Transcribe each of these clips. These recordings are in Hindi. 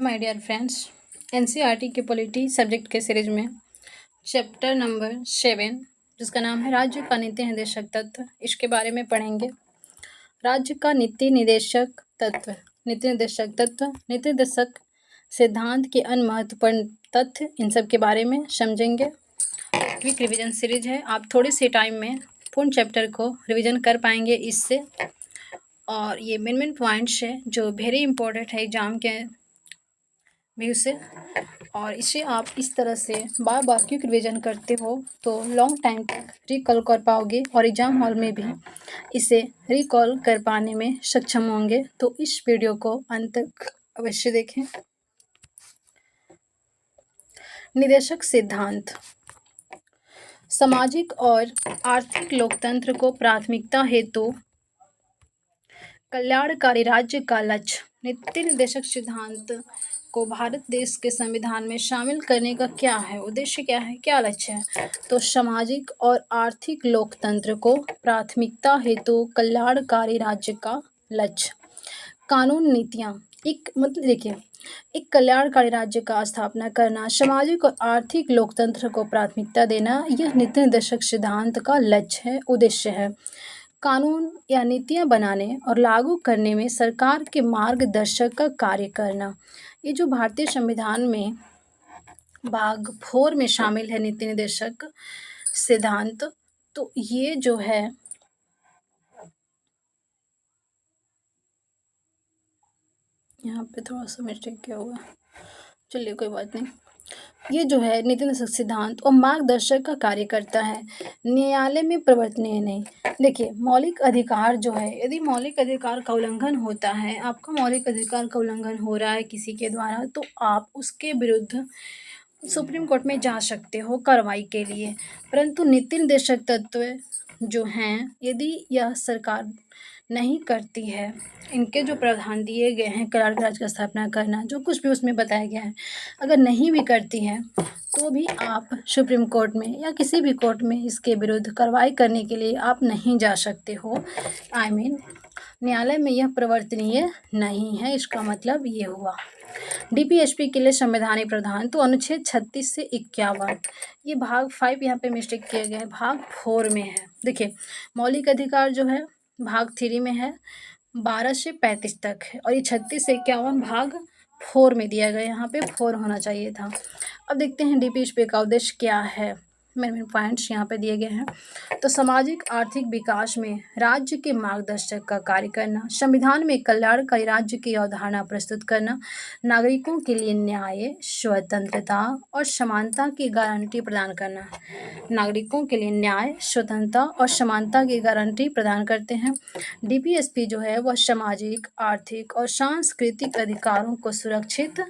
माय डियर फ्रेंड्स, एनसीईआरटी के पॉलिटी सब्जेक्ट के सीरीज में चैप्टर नंबर 7 जिसका नाम है राज्य का नीति निर्देशक तत्व, इसके बारे में पढ़ेंगे। राज्य का नीति निर्देशक तत्व, नीति निर्देशक तत्व, नीति निर्देशक सिद्धांत के अन्य महत्वपूर्ण तथ्य, इन सब के बारे में समझेंगे। क्विक रिवीजन सीरीज है, आप थोड़ी सी टाइम में पूर्ण चैप्टर को रिवीजन कर पाएंगे इससे। और ये मेन पॉइंट्स है जो वेरी इंपॉर्टेंट है एग्जाम के व्यू से, और इसे आप इस तरह से बार बार क्विक रिवीजन करते हो तो लॉन्ग टाइम तक रिकॉल कर पाओगे और एग्जाम हॉल में भी इसे रिकॉल कर पाने में सक्षम होंगे। तो इस वीडियो को अंत तक अवश्य देखें। निर्देशक सिद्धांत, सामाजिक और आर्थिक लोकतंत्र को प्राथमिकता हेतु कल्याणकारी राज्य का लक्ष्य। नीति निर्देशक सिद्धांत को भारत देश के संविधान में शामिल करने का क्या है, उद्देश्य क्या है, क्या लक्ष्य है? तो सामाजिक और आर्थिक लोकतंत्र को प्राथमिकता हेतु कल्याणकारी राज्य का लक्ष्य। कानून नीतियाँ, एक मतलब देखिए, एक कल्याणकारी राज्य का स्थापना करना, सामाजिक और आर्थिक लोकतंत्र को प्राथमिकता देना, यह नीति निर्देशक सिद्धांत का लक्ष्य है, उद्देश्य है। कानून या नीतियाँ बनाने और लागू करने में सरकार के मार्गदर्शक का कार्य करना। ये जो भारतीय संविधान में भाग 4 में शामिल है नीति निर्देशक सिद्धांत, तो ये जो है यहाँ पे थोड़ा सा मिस्टेक किया हुआ, चलिए कोई बात नहीं। ये जो है नीति निर्देशक सिद्धांत और मार्गदर्शक का कार्य करता है, न्यायालय में प्रवर्तनीय नहीं। देखिए, मौलिक अधिकार जो है, यदि मौलिक अधिकार का उल्लंघन होता है, आपका मौलिक अधिकार का उल्लंघन हो रहा है किसी के द्वारा, तो आप उसके विरुद्ध सुप्रीम कोर्ट में जा सकते हो कार्रवाई के लिए। परंतु नीति निर्देशक तत्व जो हैं, यदि यह सरकार नहीं करती है, इनके जो प्रावधान दिए गए हैं कल्याणकारी राज्य का स्थापना करना, जो कुछ भी उसमें बताया गया है, अगर नहीं भी करती है तो भी आप सुप्रीम कोर्ट में या किसी भी कोर्ट में इसके विरुद्ध कार्रवाई करने के लिए आप नहीं जा सकते हो। न्यायालय में यह प्रवर्तनीय नहीं है, इसका मतलब ये हुआ। डीपीएसपी के लिए संवैधानिक प्रावधान, तो अनुच्छेद 36 से 51, ये भाग 5 यहाँ पे मिस्टेक किया गया है, भाग 4 में है। देखिए, मौलिक अधिकार जो है भाग 3 में है, 12 से 35 तक है, और ये 36 से 51 भाग 4 में दिया गया, यहाँ पे 4 होना चाहिए था। अब देखते हैं डीपीएसपी का उद्देश्य क्या है, मेन पॉइंट्स यहाँ पे दिए गए हैं। तो सामाजिक आर्थिक विकास में राज्य के मार्गदर्शक का कार्य करना, संविधान में कल्याणकारी राज्य की अवधारणा प्रस्तुत करना, नागरिकों के लिए न्याय, स्वतंत्रता और समानता की गारंटी प्रदान करना। नागरिकों के लिए न्याय, स्वतंत्रता और समानता की गारंटी प्रदान करते हैं। डीपीएसपी जो है वह सामाजिक, आर्थिक और सांस्कृतिक अधिकारों को सुरक्षित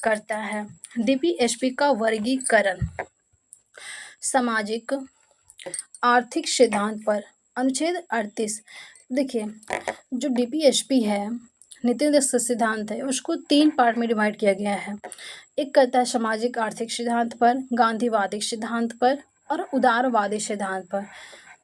करता है। डीपीएसपी का वर्गीकरण, सामाजिक आर्थिक सिद्धांत पर अनुच्छेद 38। देखिए, जो डीपीएसपी है, नीति निर्देशक सिद्धांत है, उसको 3 पार्ट में डिवाइड किया गया है। एक करता है सामाजिक आर्थिक सिद्धांत पर, गांधीवादी सिद्धांत पर और उदारवादी सिद्धांत पर।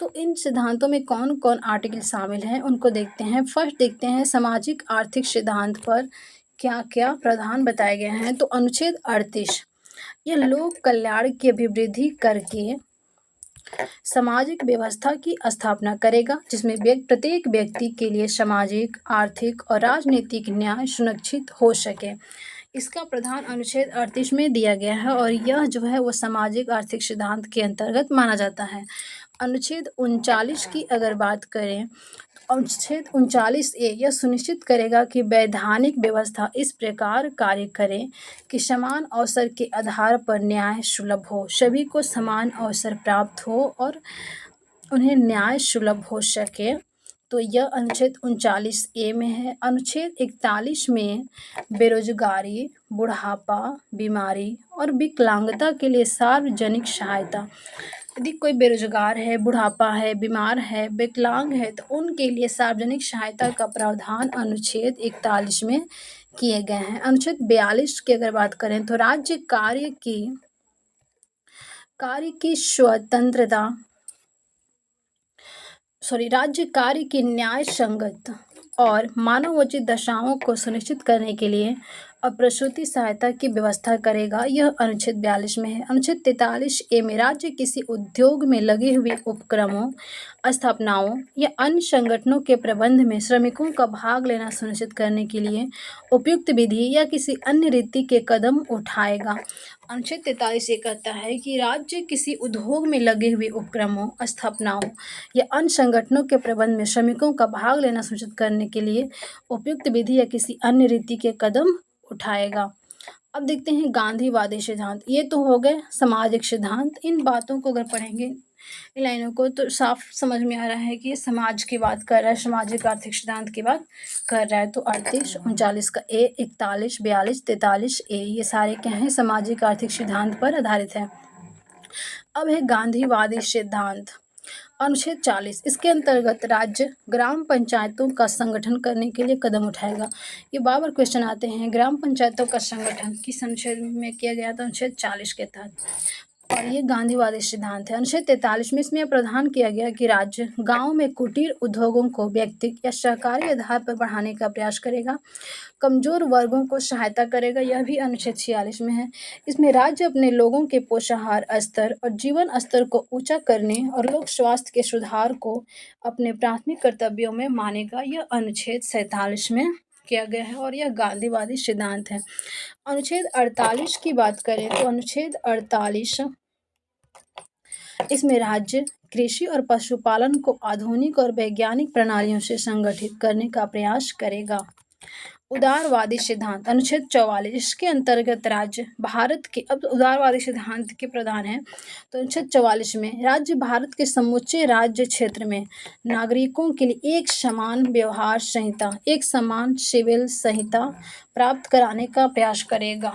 तो इन सिद्धांतों में कौन कौन आर्टिकल शामिल हैं उनको देखते हैं। फर्स्ट देखते हैं सामाजिक आर्थिक सिद्धांत पर क्या क्या प्रावधान बताए गए हैं। तो अनुच्छेद 38, ये लोक कल्याण की अभिवृद्धि करके सामाजिक व्यवस्था की स्थापना करेगा, जिसमें प्रत्येक व्यक्ति के लिए सामाजिक, आर्थिक और राजनीतिक न्याय सुनिश्चित हो सके। इसका प्रावधान अनुच्छेद 38 में दिया गया है, और यह जो है वो सामाजिक आर्थिक सिद्धांत के अंतर्गत माना जाता है। अनुच्छेद 39 की अगर बात करें, अनुच्छेद 39A यह सुनिश्चित करेगा कि वैधानिक व्यवस्था इस प्रकार कार्य करे कि समान अवसर के आधार पर न्याय सुलभ हो, सभी को समान अवसर प्राप्त हो और उन्हें न्याय सुलभ हो सके। तो यह अनुच्छेद 39A में है। अनुच्छेद 41 में बेरोजगारी, बुढ़ापा, बीमारी और विकलांगता के लिए सार्वजनिक सहायता, यदि कोई बेरोजगार है, बुढ़ापा है, बीमार है, विकलांग है, तो उनके लिए सार्वजनिक सहायता का प्रावधान अनुच्छेद 41 में किए गए हैं। अनुच्छेद 42 की अगर बात करें तो राज्य कार्य की स्वतंत्रता, राज्य कार्य की न्याय संगत और मानवोचित दशाओं को सुनिश्चित करने के लिए और प्रसूति सहायता की व्यवस्था करेगा, यह अनुच्छेद 42 में है। अनुच्छेद 43 ए में राज्य किसी उद्योग में लगे हुए उपक्रमों, स्थापनाओं या अन्य संगठनों के प्रबंध में श्रमिकों का भाग लेना सुनिश्चित करने के लिए उपयुक्त विधि या किसी अन्य रीति के कदम उठाएगा। अनुच्छेद 43 ये कहता है कि राज्य किसी उद्योग में लगे हुए उपक्रमों, स्थापनाओं या अन्य संगठनों के प्रबंध में श्रमिकों का भाग लेना सुनिश्चित करने के लिए उपयुक्त विधि या किसी अन्य रीति के कदम उठाएगा। अब देखते हैं गांधीवादी सिद्धांत। ये तो हो गए सामाजिक सिद्धांत। इन बातों को अगर पढ़ेंगे, इन लाइनों को, तो साफ समझ में आ रहा है कि ये समाज की बात कर रहा है, सामाजिक आर्थिक सिद्धांत की बात कर रहा है। तो 38, 39 का ए, 41, 42, 43 ए, ये सारे क्या हैं, सामाजिक आर्थिक सिद्धांत पर आधारित है। अब है गांधीवादी सिद्धांत। अनुच्छेद 40, इसके अंतर्गत राज्य ग्राम पंचायतों का संगठन करने के लिए कदम उठाएगा। ये बार बार क्वेश्चन आते हैं, ग्राम पंचायतों का संगठन किस अनुच्छेद में किया गया था? अनुच्छेद 40 के तहत। और ये गांधीवादी सिद्धांत है। अनुच्छेद 43 में इसमें प्रावधान किया गया कि राज्य गांव में कुटीर उद्योगों को व्यक्तिगत या सहकारी आधार पर बढ़ाने का प्रयास करेगा, कमजोर वर्गों को सहायता करेगा। यह भी अनुच्छेद 46 में है। इसमें राज्य अपने लोगों के पोषाहार स्तर और जीवन स्तर को ऊंचा करने और लोक स्वास्थ्य के सुधार को अपने प्राथमिक कर्तव्यों में मानेगा। यह अनुच्छेद 47 में किया गया है और यह गांधीवादी सिद्धांत है। अनुच्छेद 48 की बात करें तो अनुच्छेद 48, इसमें राज्य कृषि और पशुपालन को आधुनिक और वैज्ञानिक प्रणालियों से संगठित करने का प्रयास करेगा। उदारवादी सिद्धांत। अनुच्छेद 44, इसके अंतर्गत राज्य भारत के, अब उदारवादी सिद्धांत के प्रधान हैं, तो अनुच्छेद 44 में राज्य भारत के समूचे राज्य क्षेत्र में नागरिकों के लिए एक समान व्यवहार संहिता, एक समान सिविल संहिता प्राप्त कराने का प्रयास करेगा।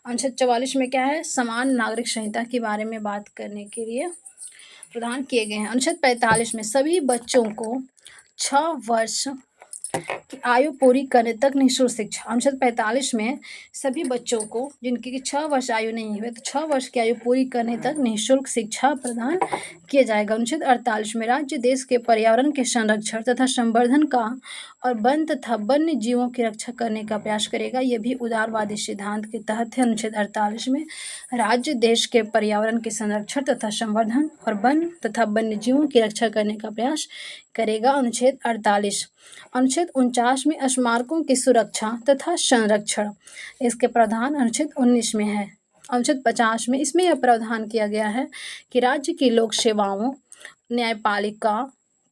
अनुच्छेद 44 में क्या है? समान नागरिक संहिता के बारे में बात करने के लिए प्रदान किए गए हैं। अनुच्छेद 45 में सभी बच्चों को 6 वर्ष की आयु पूरी करने तक निःशुल्क शिक्षा। अनुच्छेद 45 में सभी बच्चों को जिनकी 6 वर्ष आयु नहीं हुई, तो 6 वर्ष की आयु पूरी करने तक निःशुल्क शिक्षा प्रदान किया जाएगा। अनुच्छेद 48 में राज्य देश के पर्यावरण के संरक्षण तथा संवर्धन का और वन तथा वन्य जीवों की रक्षा करने का प्रयास करेगा। यह भी उदारवादी सिद्धांत के तहत है। अनुच्छेद 48 में राज्य देश के पर्यावरण के संरक्षण तथा संवर्धन और वन तथा वन्य जीवों की रक्षा करने का प्रयास करेगा। अनुच्छेद 48। अनुच्छेद 49 में स्मारकों की सुरक्षा तथा संरक्षण, इसके प्रावधान अनुच्छेद 19 में है। अनुच्छेद 50 में इसमें यह प्रावधान किया गया है कि राज्य की लोक सेवाओं, न्यायपालिका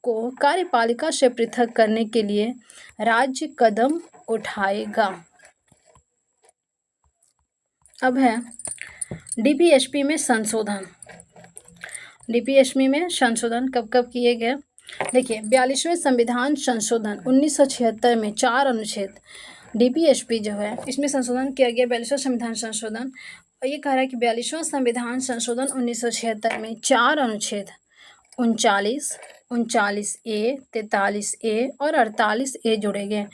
को कार्यपालिका से पृथक करने के लिए राज्य कदम उठाएगा। अब है डीपीएसपी में संशोधन। डीपीएसपी में संशोधन कब कब किए गए? देखिए, 42वें संविधान संशोधन 1976 में 4 अनुच्छेद, डीपीएसपी जो है इसमें संशोधन किया गया। 42वां संविधान संशोधन, और ये कह रहा है कि 42वां संविधान संशोधन 1976 में 4 अनुच्छेद 39, 39A, 43A और 48A जोड़े गए।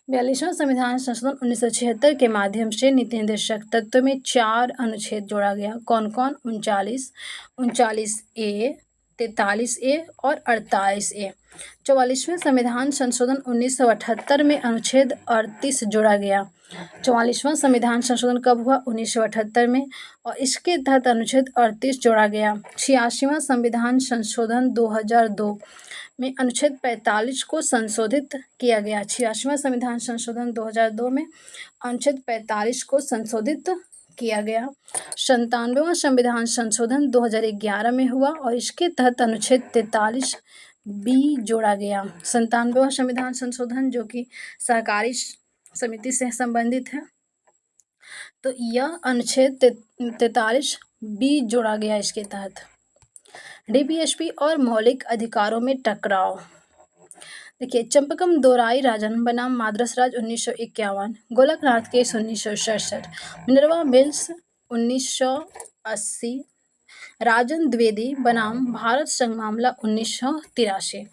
42वां संविधान संशोधन 1976 के माध्यम से नीति निर्देशक तत्व में 4 अनुच्छेद जोड़ा गया। कौन कौन? 39, 39A, 43A और 48A। 44वें संविधान संशोधन 1978 में अनुच्छेद 38 जोड़ा गया। 44वां संविधान संशोधन कब हुआ? 1978 में, और इसके तहत अनुच्छेद 38 जोड़ा गया। 86वां संविधान संशोधन 2002 में अनुच्छेद 45 को संशोधित किया गया। 86वां संविधान संशोधन 2002 में अनुच्छेद 45 को संशोधित किया गया। 97वां संविधान संशोधन 2011 में हुआ और इसके तहत अनुच्छेद 43B जोड़ा गया। 97वां संविधान संशोधन जो कि सहकारी समिति से संबंधित है, तो यह अनुच्छेद 43B जोड़ा गया इसके तहत। डीपीएसपी और मौलिक अधिकारों में टकराव। देखिए, चंपकम दोराई राजन बनाम माद्रास राज 1951, गोलकनाथ केस 1967, मिनर्वा मिल्स 1980, राजन द्विवेदी बनाम भारत संघ मामला 1983।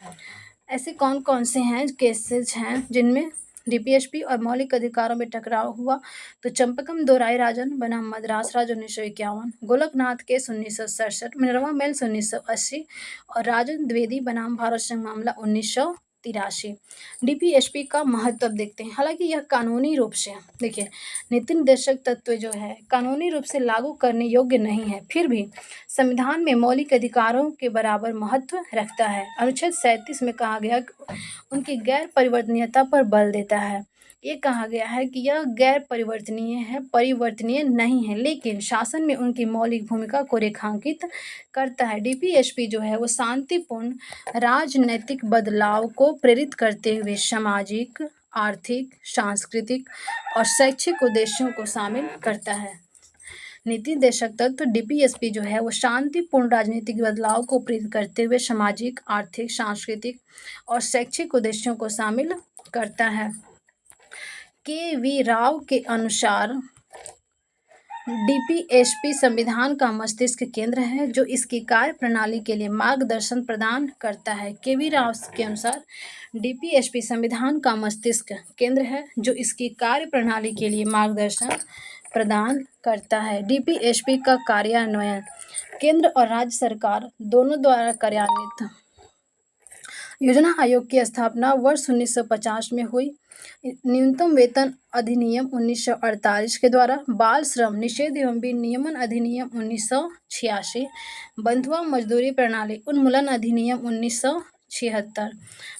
ऐसे कौन कौन से हैं केसेज हैं जिनमें डीपीएसपी और मौलिक अधिकारों में टकराव हुआ? तो चंपकम दोराई राजन बनाम मद्रास राज 1951, गोलकनाथ केस 1967, मिनर्वा मिल्स 1980 और राजन द्विवेदी बनाम भारत संघ मामला 1983। 83। डीपीएसपी का महत्व देखते हैं। हालांकि यह कानूनी रूप से, देखिए, नीति निर्देशक तत्व जो है कानूनी रूप से लागू करने योग्य नहीं है, फिर भी संविधान में मौलिक अधिकारों के बराबर महत्व रखता है। अनुच्छेद 37 में कहा गया उनकी गैर परिवर्तनीयता पर बल देता है। ये कहा गया है कि यह गैर परिवर्तनीय नहीं है, लेकिन शासन में उनकी मौलिक भूमिका को रेखांकित करता है। डीपीएसपी जो है वो शांतिपूर्ण राजनैतिक बदलाव को प्रेरित करते हुए सामाजिक, आर्थिक, सांस्कृतिक और शैक्षिक उद्देश्यों को शामिल करता है। नीति निर्देशक तत्व डीपीएसपी जो है वो शांतिपूर्ण राजनीतिक बदलाव को प्रेरित करते हुए सामाजिक, आर्थिक, सांस्कृतिक और शैक्षिक उद्देश्यों को शामिल करता है। के.वी. राव के अनुसार डीपीएसपी संविधान का मस्तिष्क केंद्र है जो इसकी कार्य प्रणाली के लिए मार्गदर्शन प्रदान करता है। के.वी. राव के अनुसार डीपीएसपी संविधान का मस्तिष्क केंद्र है जो इसकी कार्य प्रणाली के लिए मार्गदर्शन प्रदान करता है। डीपीएसपी का कार्यान्वयन केंद्र और राज्य सरकार दोनों द्वारा कार्यान्वित। योजना आयोग की स्थापना वर्ष 1950 में हुई। न्यूनतम वेतन अधिनियम 1948 के द्वारा, बाल श्रम निषेध एवं विनियमन अधिनियम 1986, बंधुआ मजदूरी प्रणाली उन्मूलन अधिनियम 1976,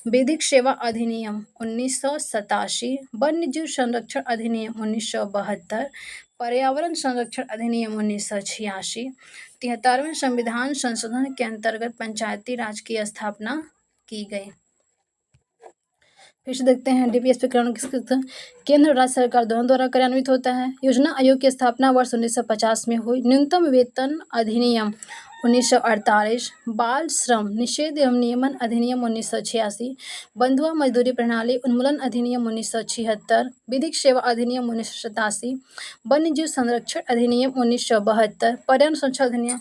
विधिक सेवा अधिनियम 1987, वन्यजीव संरक्षण अधिनियम 1972, पर्यावरण संरक्षण अधिनियम 1986, 73वें संविधान संशोधन के अंतर्गत पंचायती राज की स्थापना की गई। फिर से देखते हैं डीपीएसपी केंद्र और राज्य सरकार दोनों द्वारा कार्यान्वित होता है। योजना आयोग की स्थापना वर्ष 1950 में हुई। न्यूनतम वेतन अधिनियम 1948, बाल श्रम निषेध एवं नियमन अधिनियम 1986, बंधुआ मजदूरी प्रणाली उन्मूलन अधिनियम 1976, विधिक सेवा अधिनियम 1987, वन्यजीव संरक्षण अधिनियम 1972, पर्यावरण संरक्षण अधिनियम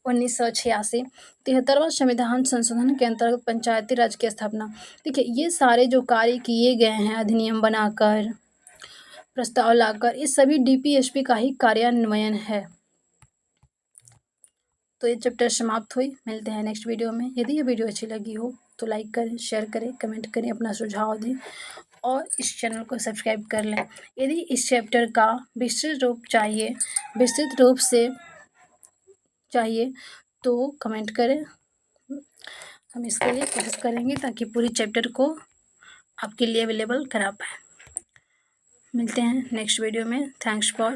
1986, 73वां संविधान संशोधन के अंतर्गत पंचायती राज की स्थापना। देखिए, ये सारे जो कार्य किए गए हैं अधिनियम बनाकर, प्रस्ताव लाकर, ये सभी डीपीएसपी का ही कार्यान्वयन है। तो ये चैप्टर समाप्त हुई। मिलते हैं नेक्स्ट वीडियो में। यदि ये वीडियो अच्छी लगी हो तो लाइक करें, शेयर करें, कमेंट करें, अपना सुझाव दें और इस चैनल को सब्सक्राइब कर लें। यदि इस चैप्टर का विस्तृत रूप से चाहिए तो कमेंट करें। हम इसके लिए कोशिश करेंगे ताकि पूरी चैप्टर को आपके लिए अवेलेबल करा पाए। मिलते हैं नेक्स्ट वीडियो में। Thanks for